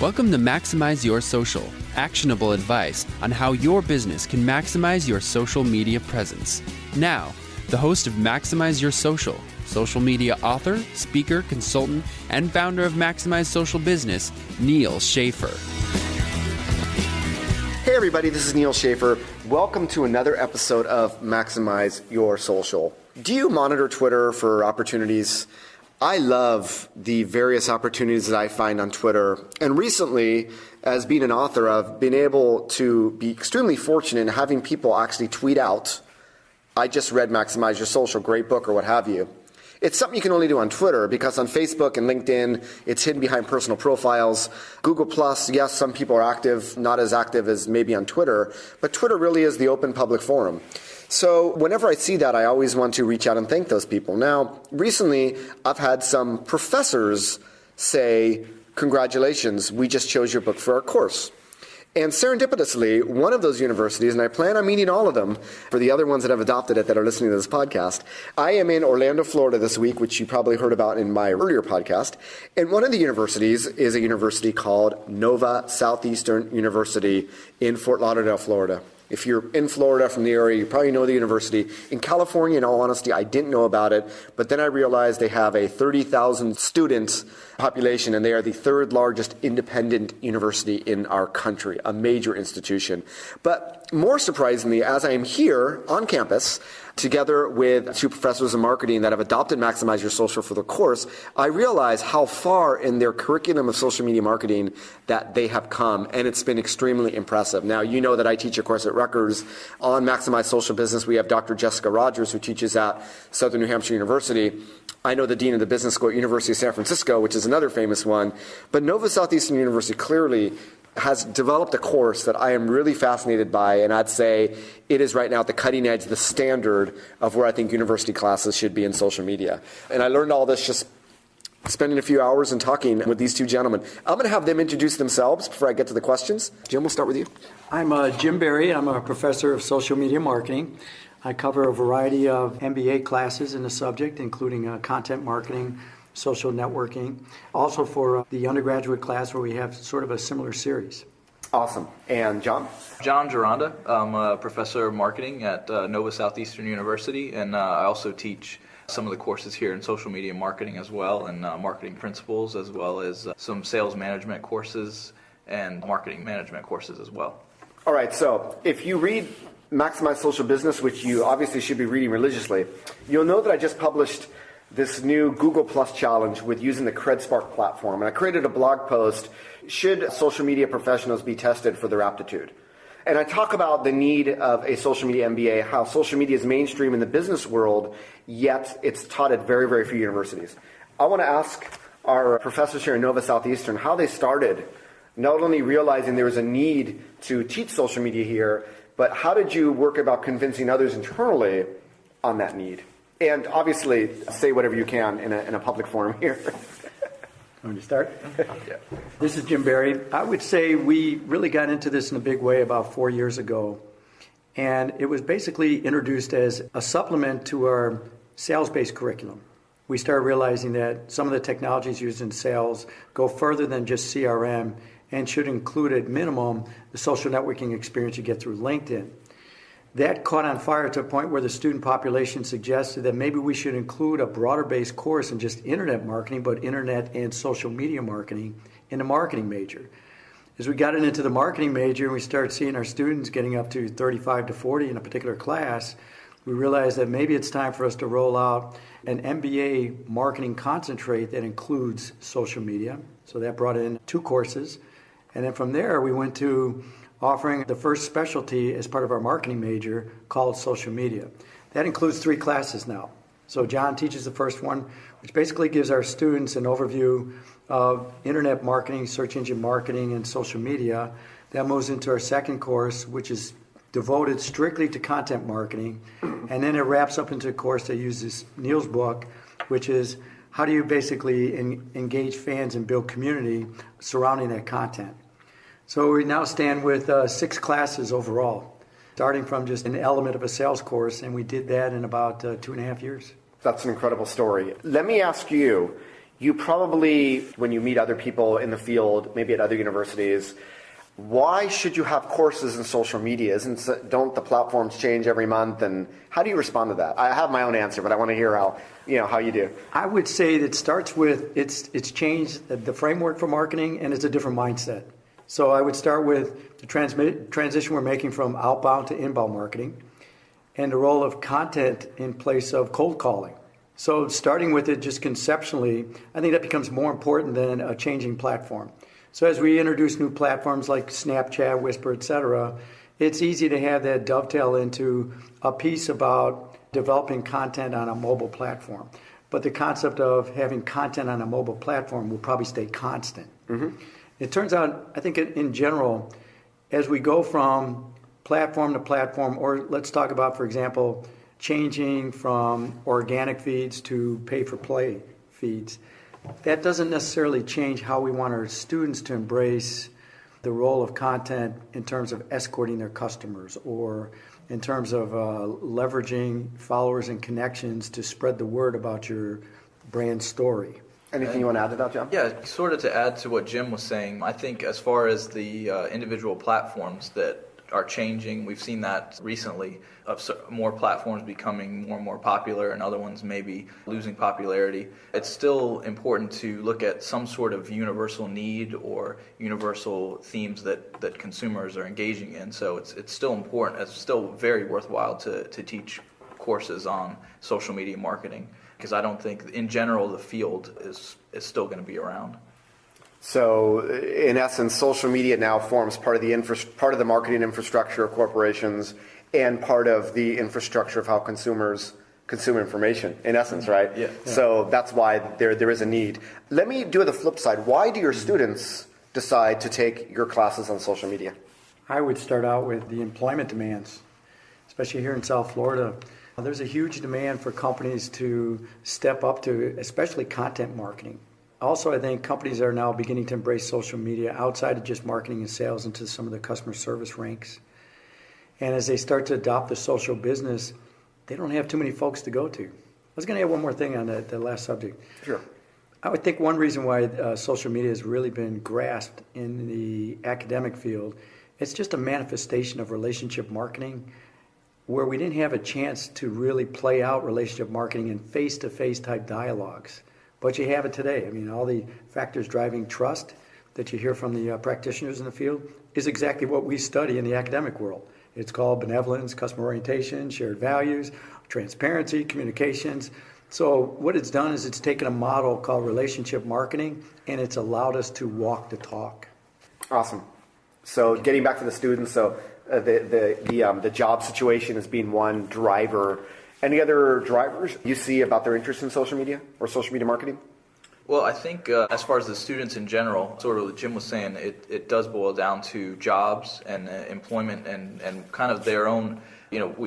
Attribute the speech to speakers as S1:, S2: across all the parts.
S1: Welcome to Maximize Your Social, actionable advice on how your business can maximize your social media presence. Now, the host of Maximize Your Social, social media author, speaker, consultant, and founder of Maximize Social Business, Neal Schaffer.
S2: Hey everybody, this is Neal Schaffer. Welcome to another episode of Maximize Your Social. Do you monitor Twitter for opportunities? I love the various opportunities that I find on Twitter. And recently, as being an author, I've been able to be extremely fortunate in having people actually tweet out, I just read Maximize Your Social, great book, or what have you. It's something you can only do on Twitter because on Facebook and LinkedIn, it's hidden behind personal profiles. Google+, yes, some people are active, not as active as maybe on Twitter, but Twitter really is the open public forum. So whenever I see that, I always want to reach out and thank those people. Now, recently, I've had some professors say, congratulations, we just chose your book for our course. And serendipitously, one of those universities, and I plan on meeting all of them, for the other ones that have adopted it that are listening to this podcast, I am in Orlando, Florida this week, which you probably heard about in my earlier podcast. And one of the universities is a university called Nova Southeastern University in Fort Lauderdale, Florida. If you're in Florida from the area, you probably know the university. In California, in all honesty, I didn't know about it, but then I realized they have a 30,000 student population, and they are the third largest independent university in our country, a major institution. But more surprisingly, as I am here on campus, together with two professors of marketing that have adopted Maximize Your Social for the course, I realize how far in their curriculum of social media marketing that they have come, and it's been extremely impressive. Now, you know that I teach a course at Rutgers on Maximize Social Business. We have Dr. Jessica Rogers, who teaches at Southern New Hampshire University. I know the dean of the business school at University of San Francisco, which is another famous one. But Nova Southeastern University clearly has developed a course that I am really fascinated by, and I'd say it is right now at the cutting edge, the standard of where I think university classes should be in social media. And I learned all this just spending a few hours and talking with these two gentlemen. I'm going to have them introduce themselves before I get to the questions. Jim, we'll start with you.
S3: I'm Jim Berry. I'm a professor of social media marketing. I cover a variety of MBA classes in the subject, including content marketing, social networking, also for the undergraduate class where we have sort of a similar series.
S2: Awesome. And John?
S4: John Gironda. I'm a professor of marketing at Nova Southeastern University, and I also teach some of the courses here in social media marketing as well, and marketing principles, as well as some sales management courses and marketing management courses as well.
S2: All right, so if you read Maximize Social Business, which you obviously should be reading religiously, you'll know that I just published this new Google Plus challenge with using the CredSpark platform. And I created a blog post, should social media professionals be tested for their aptitude? And I talk about the need of a social media MBA, how social media is mainstream in the business world, yet it's taught at very, very few universities. I want to ask our professors here in Nova Southeastern how they started, not only realizing there was a need to teach social media here, but how did you work about convincing others internally on that need? And obviously, say whatever you can in a public forum here.
S3: Want me to start?
S4: Yeah.
S3: This is Jim Berry. I would say we really got into this in a big way about 4 years ago. And it was basically introduced as a supplement to our sales-based curriculum. We started realizing that some of the technologies used in sales go further than just CRM and should include at minimum the social networking experience you get through LinkedIn. That caught on fire to a point where the student population suggested that maybe we should include a broader-based course than just internet marketing, but internet and social media marketing in the marketing major. As we got into the marketing major and we started seeing our students getting up to 35 to 40 in a particular class, we realized that maybe it's time for us to roll out an MBA marketing concentrate that includes social media. So that brought in 2 courses. And then from there, we went to offering the first specialty as part of our marketing major called social media. That includes 3 classes now. So John teaches the first one, which basically gives our students an overview of internet marketing, search engine marketing, and social media. That moves into our second course, which is devoted strictly to content marketing. And then it wraps up into a course that uses Neal's book, which is how do you basically engage fans and build community surrounding that content. So we now stand with 6 classes overall, starting from just an element of a sales course, and we did that in about 2.5 years.
S2: That's an incredible story. Let me ask you, You probably, when you meet other people in the field, maybe at other universities, why should you have courses in social media? Don't the platforms change every month? And how do you respond to that? I have my own answer, but I want to hear how you do.
S3: I would say that it starts with it's changed the framework for marketing, and it's a different mindset. So I would start with the transition we're making from outbound to inbound marketing and the role of content in place of cold calling. So starting with it just conceptually, I think that becomes more important than a changing platform. So as we introduce new platforms like Snapchat, Whisper, etc., it's easy to have that dovetail into a piece about developing content on a mobile platform. But the concept of having content on a mobile platform will probably stay constant. Mm-hmm. It turns out, I think in general, as we go from platform to platform, or let's talk about, for example, changing from organic feeds to pay-for-play feeds, that doesn't necessarily change how we want our students to embrace the role of content in terms of escorting their customers or in terms of leveraging followers and connections to spread the word about your brand story.
S2: Anything you want to add to that, John?
S4: Yeah, sort of to add to what Jim was saying, I think as far as the individual platforms that are changing, we've seen that recently of more platforms becoming more and more popular and other ones maybe losing popularity. It's still important to look at some sort of universal need or universal themes that consumers are engaging in. So it's still important, it's still very worthwhile to teach courses on social media marketing, because I don't think in general the field is still going to be around.
S2: So, in essence, social media now forms part of the marketing infrastructure of corporations and part of the infrastructure of how consumers consume information, in essence, right?
S4: Yeah.
S2: So that's why there is a need. Let me do the flip side. Why do your students decide to take your classes on social media?
S3: I would start out with the employment demands, especially here in South Florida. There's a huge demand for companies to step up to, especially content marketing. Also, I think companies are now beginning to embrace social media outside of just marketing and sales into some of the customer service ranks. And as they start to adopt the social business, they don't have too many folks to go to. I was going to add one more thing on that last subject.
S2: Sure.
S3: I would think one reason why social media has really been grasped in the academic field, it's just a manifestation of relationship marketing where we didn't have a chance to really play out relationship marketing in face-to-face type dialogues. But you have it today. I mean, all the factors driving trust that you hear from the practitioners in the field is exactly what we study in the academic world. It's called benevolence, customer orientation, shared values, transparency, communications. So what it's done is it's taken a model called relationship marketing, and it's allowed us to walk the talk.
S2: Awesome. So getting back to the students, so the job situation as being one driver. Any other drivers you see about their interest in social media or social media marketing?
S4: Well, I think as far as the students in general, sort of what Jim was saying, it does boil down to jobs and employment and kind of their own,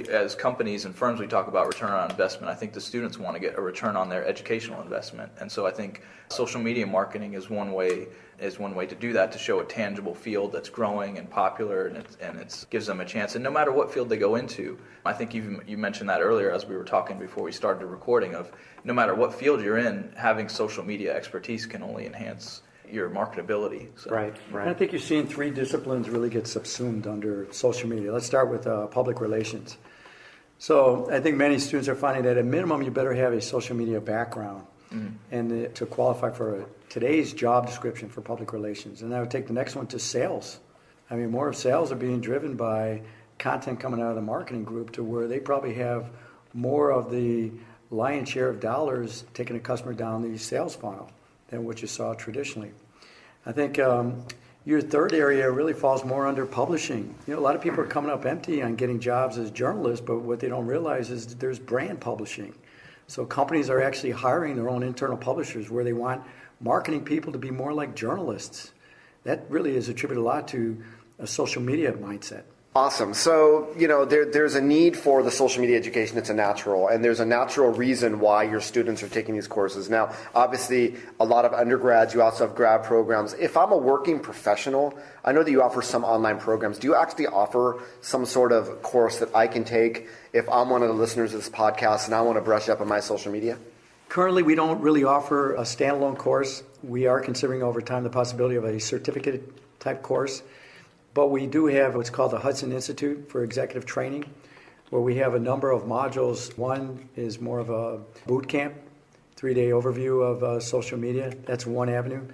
S4: as companies and firms, we talk about return on investment. I think the students want to get a return on their educational investment. And so I think social media marketing is one way to do that, to show a tangible field that's growing and popular, and it gives them a chance. And no matter what field they go into, I think you mentioned that earlier as we were talking before we started the recording, of no matter what field you're in, having social media expertise can only enhance your marketability. So.
S2: Right.
S3: And I think you're seeing three disciplines really get subsumed under social media. Let's start with public relations. So I think many students are finding that at minimum you better have a social media background and to qualify for today's job description for public relations. And I would take the next one to sales. I mean, more of sales are being driven by content coming out of the marketing group to where they probably have more of the lion's share of dollars taking a customer down the sales funnel than what you saw traditionally. I think your third area really falls more under publishing. A lot of people are coming up empty on getting jobs as journalists, but what they don't realize is that there's brand publishing. So companies are actually hiring their own internal publishers where they want marketing people to be more like journalists. That really is attributed a lot to a social media mindset.
S2: Awesome. So, there's a need for the social media education. It's a natural, and there's a natural reason why your students are taking these courses. Now, obviously, a lot of undergrads, you also have grad programs. If I'm a working professional, I know that you offer some online programs. Do you actually offer some sort of course that I can take if I'm one of the listeners of this podcast and I want to brush up on my social media?
S3: Currently, we don't really offer a standalone course. We are considering over time the possibility of a certificate type course, but we do have what's called the Hudson Institute for Executive Training, where we have a number of modules. One is more of a boot camp, 3-day overview of social media. That's one avenue.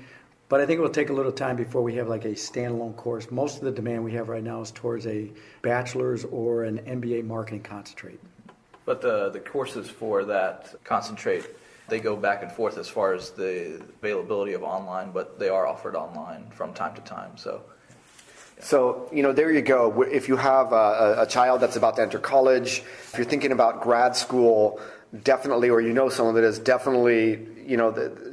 S3: But I think it will take a little time before we have like a standalone course. Most of the demand we have right now is towards a bachelor's or an MBA marketing concentrate.
S4: But the courses for that concentrate, they go back and forth as far as the availability of online, but they are offered online from time to time. So,
S2: there you go. If you have a child that's about to enter college, if you're thinking about grad school, definitely, or someone that is definitely,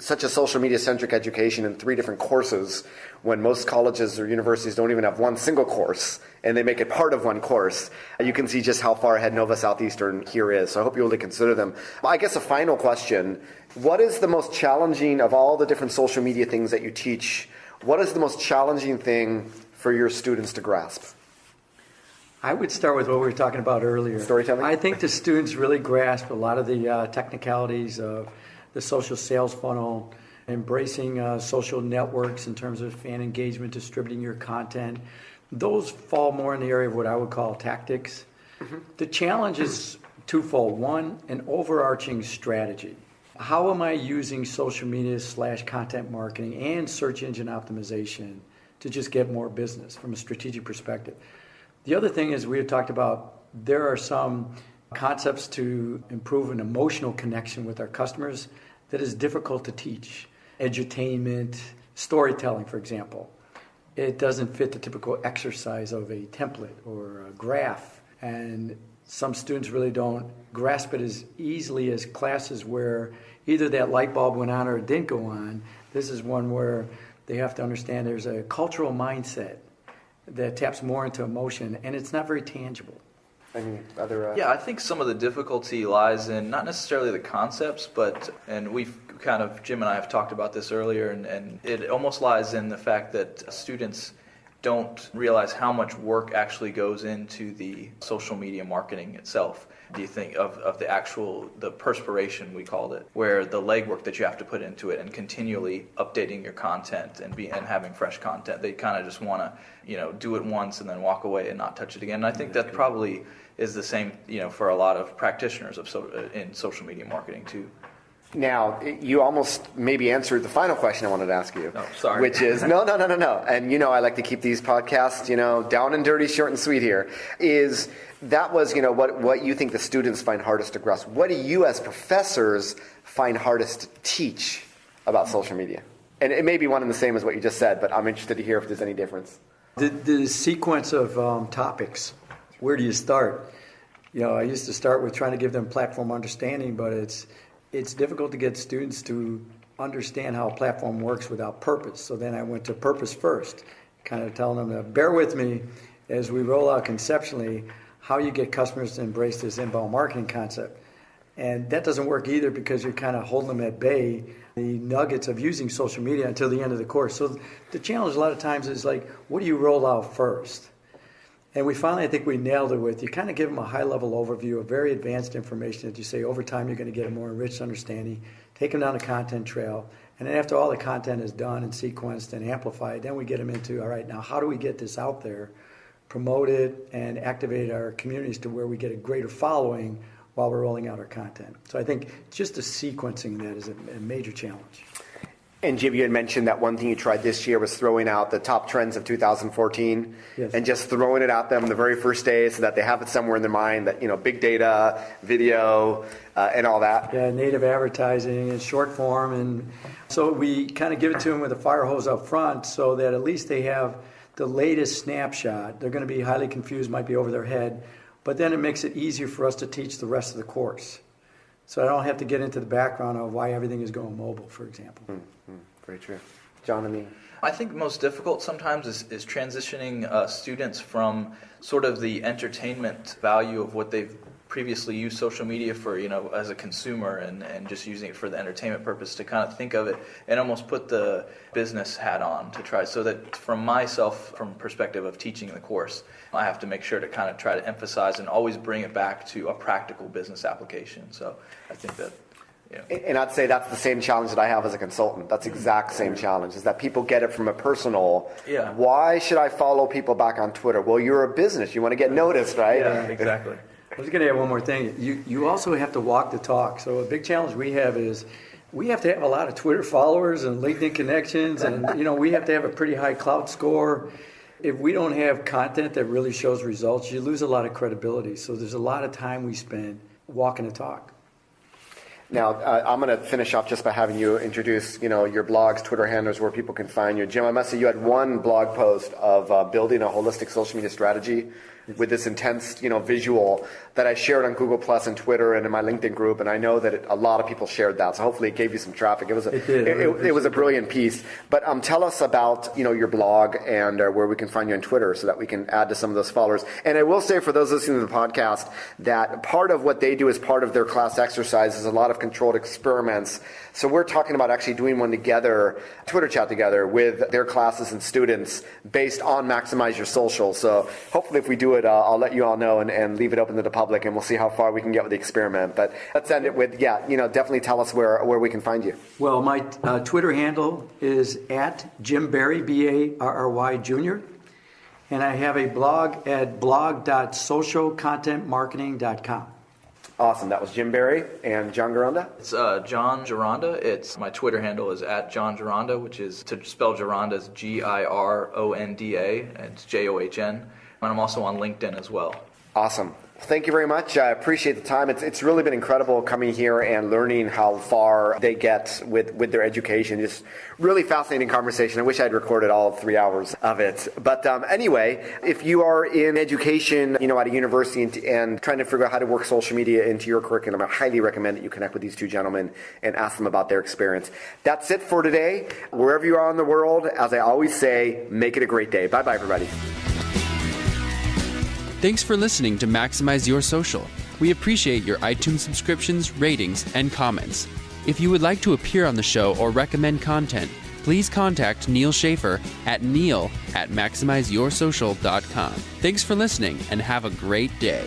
S2: such a social media centric education in 3 different courses, when most colleges or universities don't even have one single course and they make it part of one course, you can see just how far ahead Nova Southeastern here is. So I hope you will consider them. I guess a final question, what is the most challenging of all the different social media things that you teach? What is the most challenging thing for your students to grasp?
S3: I would start with what we were talking about earlier.
S2: Storytelling?
S3: I think the students really grasp a lot of the technicalities of the social sales funnel, embracing social networks in terms of fan engagement, distributing your content. Those fall more in the area of what I would call tactics. Mm-hmm. The challenge is twofold. One, an overarching strategy. How am I using social media / content marketing and search engine optimization to just get more business from a strategic perspective? The other thing is we had talked about there are some concepts to improve an emotional connection with our customers that is difficult to teach. Edutainment, storytelling, for example. It doesn't fit the typical exercise of a template or a graph. And some students really don't grasp it as easily as classes where either that light bulb went on or it didn't go on. This is one where they have to understand there's a cultural mindset that taps more into emotion, and it's not very tangible.
S4: Yeah, I think some of the difficulty lies in not necessarily the concepts, and we've Jim and I have talked about this earlier, and it almost lies in the fact that students don't realize how much work actually goes into the social media marketing itself. Do you think of the perspiration, we called it, where the legwork that you have to put into it and continually updating your content and having fresh content? They kind of just want to, do it once and then walk away and not touch it again. And I think that probably is the same, for a lot of practitioners in social media marketing too.
S2: Now, you almost maybe answered the final question I wanted to ask you.
S4: Oh, sorry.
S2: Which is, no. And I like to keep these podcasts, down and dirty, short and sweet here. That was, what you think the students find hardest to grasp. What do you as professors find hardest to teach about social media? And it may be one and the same as what you just said, but I'm interested to hear if there's any difference.
S3: The sequence of topics. Where do you start? I used to start with trying to give them platform understanding, but it's difficult to get students to understand how a platform works without purpose. So then I went to purpose first, kind of telling them to bear with me as we roll out conceptually how you get customers to embrace this inbound marketing concept. And that doesn't work either because you're kind of holding them at bay, the nuggets of using social media until the end of the course. So the challenge a lot of times is like, what do you roll out first? And I think we nailed it with, you kind of give them a high-level overview of very advanced information that you say over time you're going to get a more enriched understanding, take them down a content trail, and then after all the content is done and sequenced and amplified, then we get them into, all right, now how do we get this out there, promote it, and activate our communities to where we get a greater following while we're rolling out our content. So I think just the sequencing that is a major challenge.
S2: And Jim, you had mentioned that one thing you tried this year was throwing out the top trends of 2014, yes, and just throwing it at them the very first day so that they have it somewhere in their mind that, big data, video, and all that.
S3: Yeah, native advertising and short form. And so we kind of give it to them with a fire hose up front so that at least they have the latest snapshot. They're going to be highly confused, might be over their head, but then it makes it easier for us to teach the rest of the course. So I don't have to get into the background of why everything is going mobile, for example.
S2: Mm-hmm. Very true. John,
S4: I think most difficult sometimes is transitioning students from sort of the entertainment value of what they've previously used social media for, as a consumer and just using it for the entertainment purpose to kind of think of it and almost put the business hat on to try. So that from perspective of teaching the course, I have to make sure to kind of try to emphasize and always bring it back to a practical business application. So I think that Yeah.
S2: And I'd say that's the same challenge that I have as a consultant. That's the exact same challenge, is that people get it from a personal, why should I follow people back on Twitter? Well, you're a business. You want to get noticed, right?
S4: Yeah, exactly.
S3: I was going to add one more thing. You also have to walk the talk. So a big challenge we have is we have to have a lot of Twitter followers and LinkedIn connections, and we have to have a pretty high clout score. If we don't have content that really shows results, you lose a lot of credibility. So there's a lot of time we spend walking the talk.
S2: Now, I'm going to finish off just by having you introduce, your blogs, Twitter handles, where people can find you. Jim, I must say you had one blog post of building a holistic social media strategy with this intense, visual that I shared on Google Plus and Twitter and in my LinkedIn group, and I know that a lot of people shared that. So hopefully it gave you some traffic. It was a brilliant piece. But tell us about your blog and where we can find you on Twitter so that we can add to some of those followers. And I will say for those listening to the podcast that part of what they do as part of their class exercise is a lot of controlled experiments. So we're talking about actually doing one together, Twitter chat together with their classes and students based on Maximize Your Social. So hopefully if we do it, I'll let you all know and leave it open to the public, and we'll see how far we can get with the experiment. But let's end it with, definitely tell us where we can find you.
S3: Well, my Twitter handle is at Jim Barry, Barry Jr., and I have a blog at blog.socialcontentmarketing.com.
S2: Awesome. That was Jim Barry and John Gironda.
S4: It's John Gironda. My Twitter handle is at John Gironda, which is, to spell Gironda, is Gironda. It's JOHN. And I'm also on LinkedIn as well.
S2: Awesome. Thank you very much. I appreciate the time. It's really been incredible coming here and learning how far they get with their education. Just really fascinating conversation. I wish I'd recorded all 3 hours of it. But anyway, if you are in education, at a university and trying to figure out how to work social media into your curriculum, I highly recommend that you connect with these two gentlemen and ask them about their experience. That's it for today. Wherever you are in the world, as I always say, make it a great day. Bye-bye, everybody.
S1: Thanks for listening to Maximize Your Social. We appreciate your iTunes subscriptions, ratings, and comments. If you would like to appear on the show or recommend content, please contact Neal Schaffer at neal@maximizeyoursocial.com. Thanks for listening and have a great day.